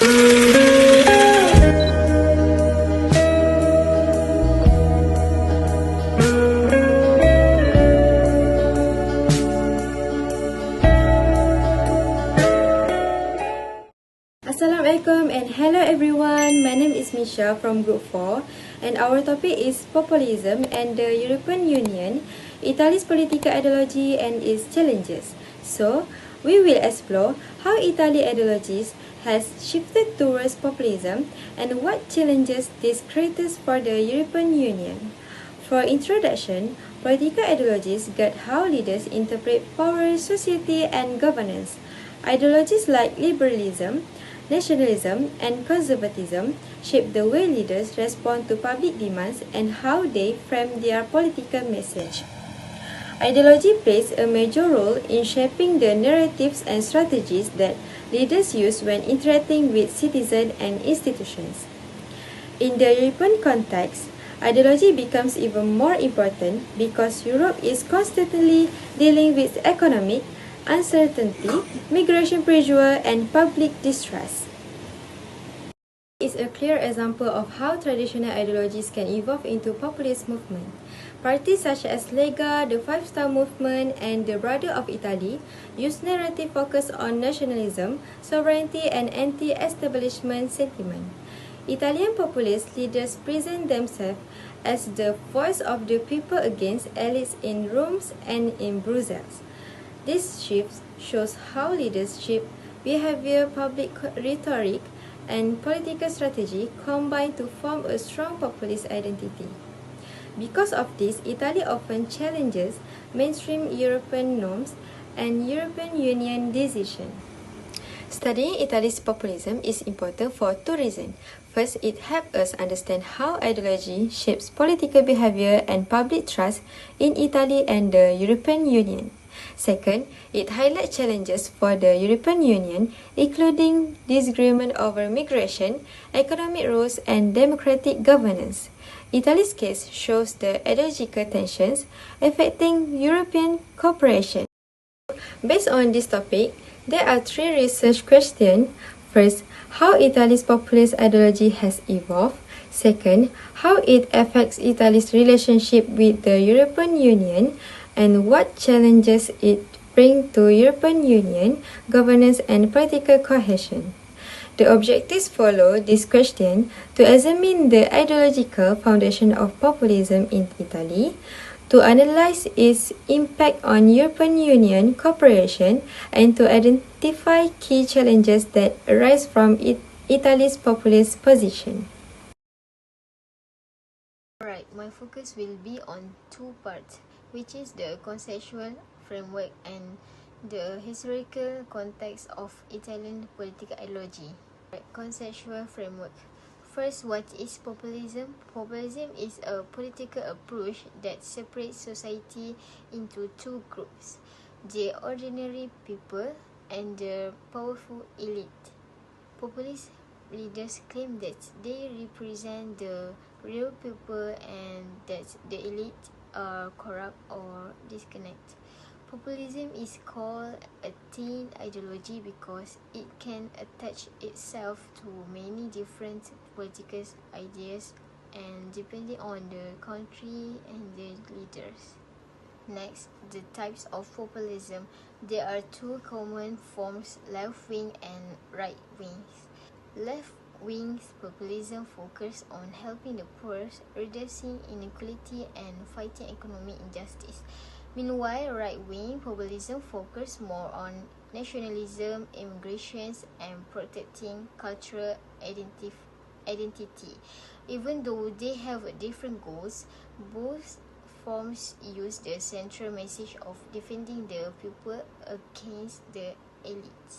Assalamualaikum and hello everyone. My name is Misha from Group 4 and our topic is populism and the European Union, Italy's political ideology and its challenges. So, we will explore how Italy ideologies has shifted towards populism and what challenges this creates for the European Union. For introduction, political ideologies guide how leaders interpret power, society and governance. Ideologies like liberalism, nationalism, and conservatism shape the way leaders respond to public demands and how they frame their political message. Ideology plays a major role in shaping the narratives and strategies that leaders use when interacting with citizens and institutions. In the European context, ideology becomes even more important because Europe is constantly dealing with economic uncertainty, migration pressure, and public distrust. Is a clear example of how traditional ideologies can evolve into populist movement. Parties such as Lega, the Five Star Movement, and the Brother of Italy use narrative focused on nationalism, sovereignty, and anti-establishment sentiment. Italian populist leaders present themselves as the voice of the people against elites in Rome and in Brussels. This shift shows how leadership, behavior, public rhetoric, and political strategy combine to form a strong populist identity. Because of this, Italy often challenges mainstream European norms and European Union decisions. Studying Italy's populism is important for two reasons. First, it helps us understand how ideology shapes political behavior and public trust in Italy and the European Union. Second, it highlights challenges for the European Union, including disagreement over migration, economic rules, and democratic governance. Italy's case shows the ideological tensions affecting European cooperation. Based on this topic, there are three research questions. First, how Italy's populist ideology has evolved. Second, how it affects Italy's relationship with the European Union, and what challenges it brings to European Union governance and political cohesion. The objectives follow this question to examine the ideological foundation of populism in Italy, to analyze its impact on European Union cooperation, and to identify key challenges that arise from Italy's populist position. Alright, my focus will be on two parts, which is the conceptual framework and the historical context of Italian political ideology. Conceptual framework. First, what is populism? Populism is a political approach that separates society into two groups, the ordinary people and the powerful elite. Populist leaders claim that they represent the real people and that the elite are corrupt or disconnect. Populism is called a teen ideology because it can attach itself to many different political ideas and depending on the country and the leaders. Next, the types of populism. There are two common forms, left-wing and right-wing. Left-wing populism focuses on helping the poor, reducing inequality and fighting economic injustice. Meanwhile, right-wing populism focuses more on nationalism, immigration, and protecting cultural identity. Even though they have different goals, both forms use the central message of defending the people against the elite.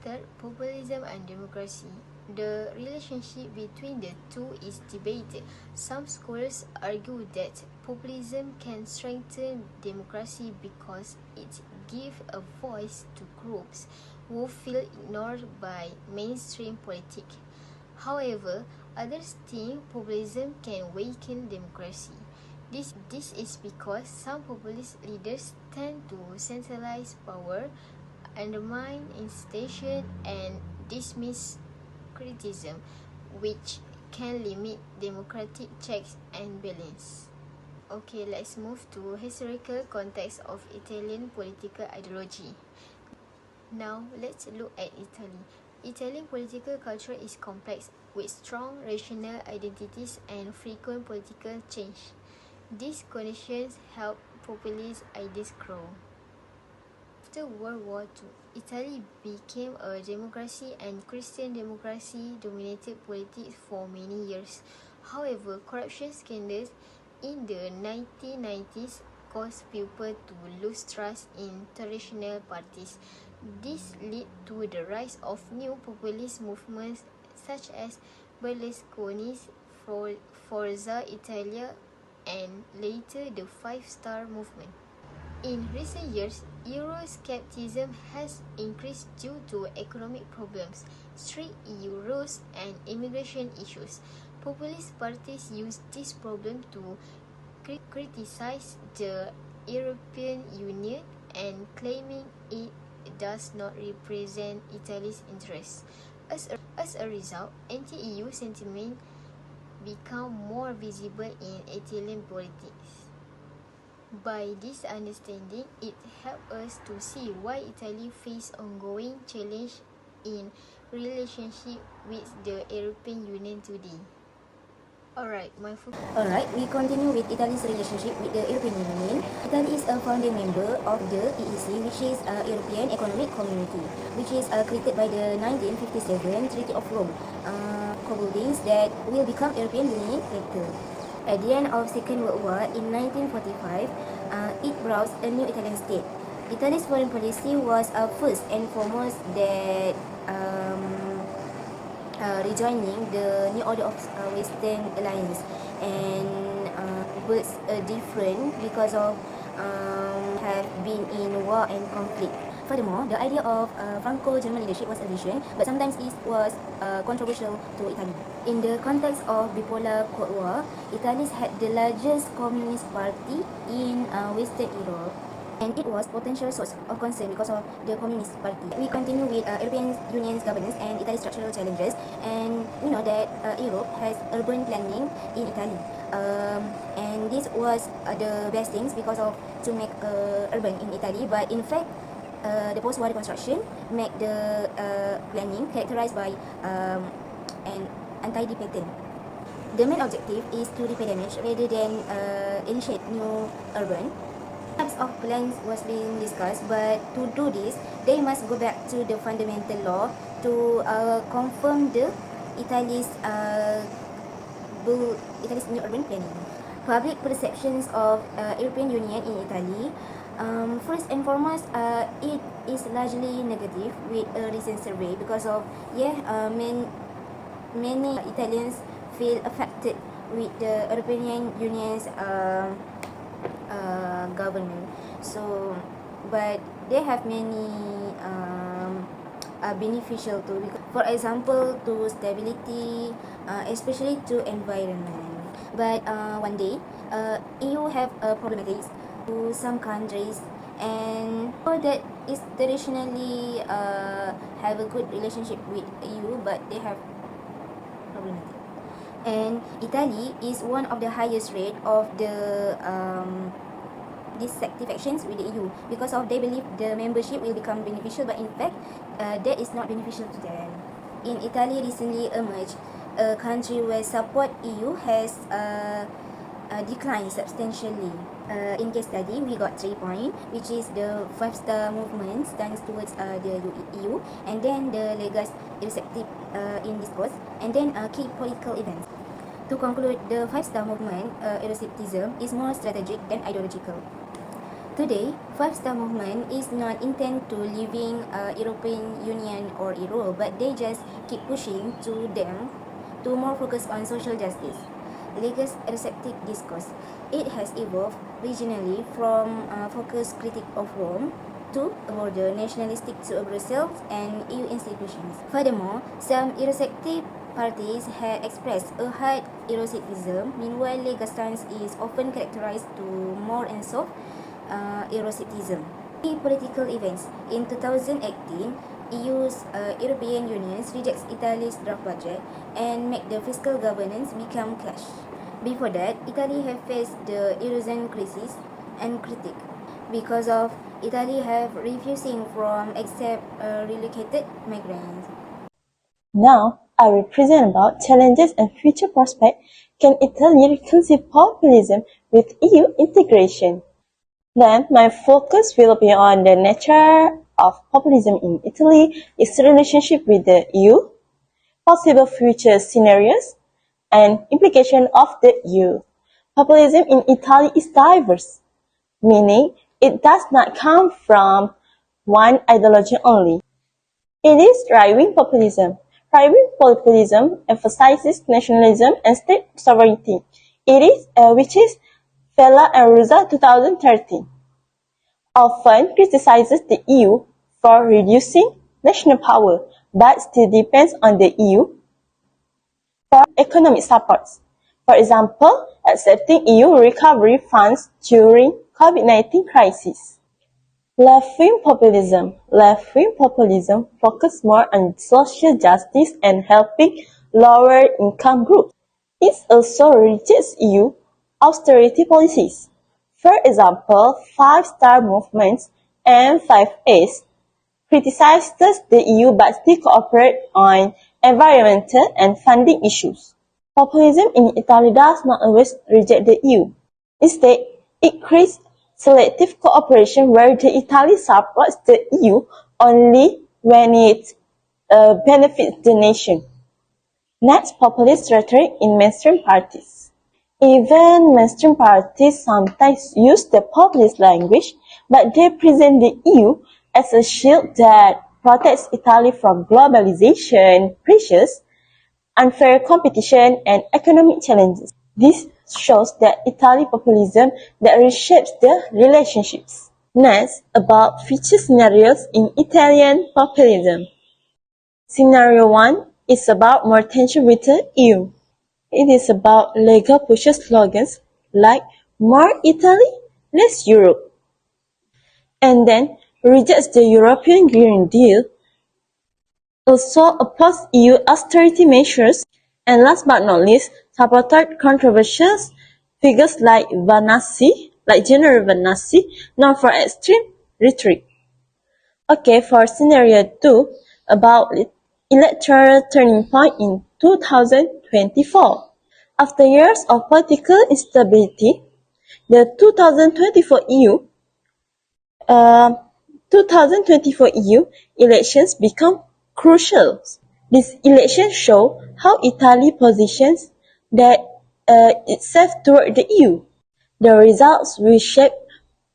Third, populism and democracy. The relationship between the two is debated. Some scholars argue that populism can strengthen democracy because it gives a voice to groups who feel ignored by mainstream politics. However, others think populism can weaken democracy. This is because some populist leaders tend to centralize power, undermine institutions, and dismiss criticism, which can limit democratic checks and balance. Okay, let's move to historical context of Italian political ideology. Now, let's look at Italy. Italian political culture is complex, with strong regional identities and frequent political change. These conditions help populist ideas grow. After World War II, Italy became a democracy and Christian democracy dominated politics for many years. However, corruption scandals in the 1990s caused people to lose trust in traditional parties. This led to the rise of new populist movements such as Berlusconi's Forza Italia and later the Five Star Movement. In recent years, Euroscepticism has increased due to economic problems, strict EU rules, and immigration issues. Populist parties use this problem to criticize the European Union and claiming it does not represent Italy's interests. As a result, anti-EU sentiment become more visible in Italian politics. By this understanding, it helps us to see why Italy faces ongoing challenge in relationship with the European Union today. Alright, we continue with Italy's relationship with the European Union. Italy is a founding member of the EEC, which is a European Economic Community, which is created by the 1957 Treaty of Rome, co-holdings that will become European Union later. At the end of Second World War in 1945, it brought a new Italian state. Italy's foreign policy was first and foremost that rejoining the new order of Western Alliance, and was different because of have been in war and conflict. Furthermore, the idea of Franco-German leadership was a vision, but sometimes it was controversial to Italy. In the context of bipolar Cold War, Italy had the largest communist party in Western Europe, and it was potential source of concern because of the Communist Party. We continue with European Union's governance and Italy's structural challenges, and we know that Europe has urban planning in Italy, and this was the best things because of to make urban in Italy, but in fact the post-war reconstruction make the planning characterized by an untidy pattern. The main objective is to repair damage rather than initiate new urban. Types of plans was being discussed, but to do this, they must go back to the fundamental law to confirm the Italy's new urban planning. Public perceptions of European Union in Italy. First and foremost, it is largely negative with a recent survey because of many Italians feel affected with the European Union's government. So, but they have many beneficial too. For example, to stability, especially to environment. But one day, EU have problematics to some countries, and that is traditionally have a good relationship with EU, but they have problematic. And Italy is one of the highest rate of the dissatisfactions with the EU because of they believe the membership will become beneficial, but in fact that is not beneficial to them. In Italy recently emerged a country where support EU has declined substantially. In case study, we got 3 points, which is the five-star movement stands towards the EU, and then the legas receptive in discourse, and then key political events. To conclude, the five-star movement, Euroscepticism, is more strategic than ideological. Today, five-star movement is not intent to leaving European Union or Euro, but they just keep pushing to them to more focus on social justice. Legas receptive discourse. It has evolved regionally from focused critique of Rome to a border nationalistic to Brussels and EU institutions. Furthermore, some Eurosceptic parties have expressed a hard Euroscepticism, meanwhile Legas stance is often characterized to more and soft Euroscepticism. Key political events. In 2018, European Union rejects Italy's draft budget and make the fiscal governance become clash. Before that, Italy have faced the Eurozone crisis and critique because of Italy have refusing from accept relocated migrants. Now, I will present about challenges and future prospects. Can Italy reconcile populism with EU integration? Then, my focus will be on the nature of populism in Italy, its relationship with the EU, possible future scenarios, and implication of the EU. Populism in Italy is diverse, meaning it does not come from one ideology only. It is right-wing populism. Right-wing populism emphasizes nationalism and state sovereignty. It is, which is Vella and Rusa 2013, often criticizes the EU for reducing national power, but still depends on the EU for economic supports. For example, accepting EU recovery funds during COVID-19 crisis. Left-wing populism. Left-wing populism focuses more on social justice and helping lower-income groups. It also rejects EU austerity policies. For example, Five-Star Movement and 5S criticizes the EU but still cooperate on environmental and funding issues. Populism in Italy does not always reject the EU. Instead, it creates selective cooperation where the Italy supports the EU only when it benefits the nation. Next, populist rhetoric in mainstream parties. Even mainstream parties sometimes use the populist language, but they present the EU as a shield that protects Italy from globalization pressures, unfair competition, and economic challenges. This shows that Italy populism that reshapes the relationships. Next, about future scenarios in Italian populism. Scenario 1 is about more tension with the EU. It is about legal pushes slogans like more Italy, less Europe, and then rejects the European Green Deal, also oppose EU austerity measures, and last but not least, supported controversial figures like General Vanassi, known for extreme rhetoric. Okay, for scenario 2, about electoral turning point in 2024. After years of political instability, the 2024 EU elections become crucial. These elections show how Italy positions itself toward the EU. The results will shape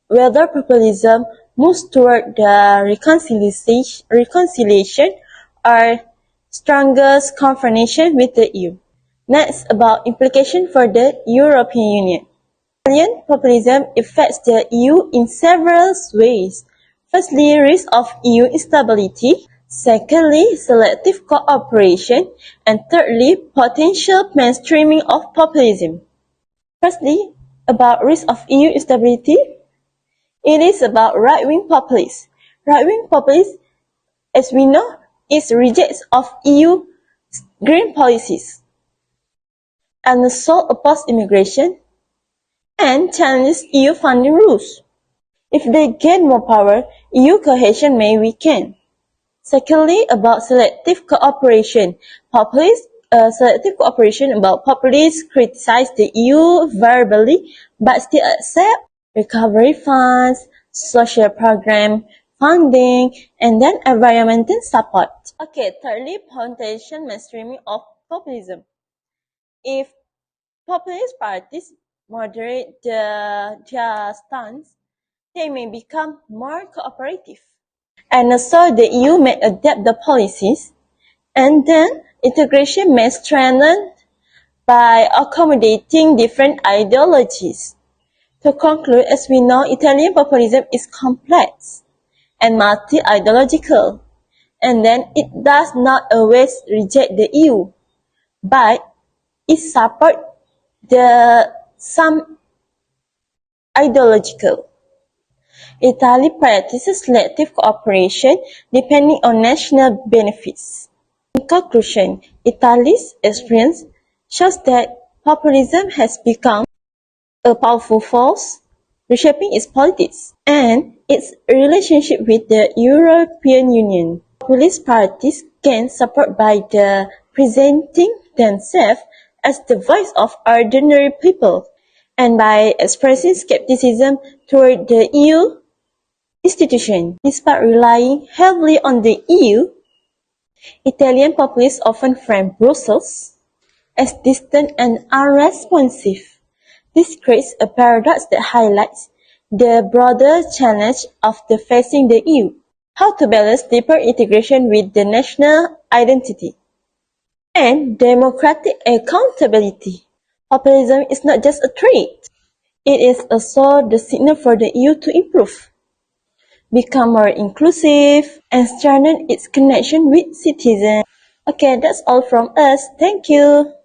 whether populism moves toward the reconciliation or strongest confrontation with the EU. Next, about implications for the European Union. Italian populism affects the EU in several ways. Firstly, risk of EU instability. Secondly, selective cooperation. And thirdly, potential mainstreaming of populism. Firstly, about risk of EU instability. It is about right-wing populists. Right-wing populists, as we know, is rejects of EU green policies and also oppose immigration and challenge EU funding rules. If they gain more power, EU cohesion may weaken. Secondly, about selective cooperation. Selective cooperation about populists criticize the EU verbally but still accept recovery funds, social program funding, and then environmental support. Okay, thirdly, potential mainstreaming of populism. If populist parties moderate their stance, they may become more cooperative. And so the EU may adapt the policies, and then integration may strengthen by accommodating different ideologies. To conclude, as we know, Italian populism is complex and multi-ideological, and then it does not always reject the EU, but it supports some ideological. Italy practices selective cooperation depending on national benefits. In conclusion, Italy's experience shows that populism has become a powerful force reshaping its politics and its relationship with the European Union. Populist parties gain support by presenting themselves as the voice of ordinary people and by expressing skepticism toward the EU institution. Despite relying heavily on the EU, Italian populists often frame Brussels as distant and unresponsive. This creates a paradox that highlights the broader challenge of facing the EU: how to balance deeper integration with the national identity and democratic accountability. Populism is not just a trait, it is also the signal for the EU to improve, become more inclusive, and strengthen its connection with citizens. Okay, that's all from us. Thank you.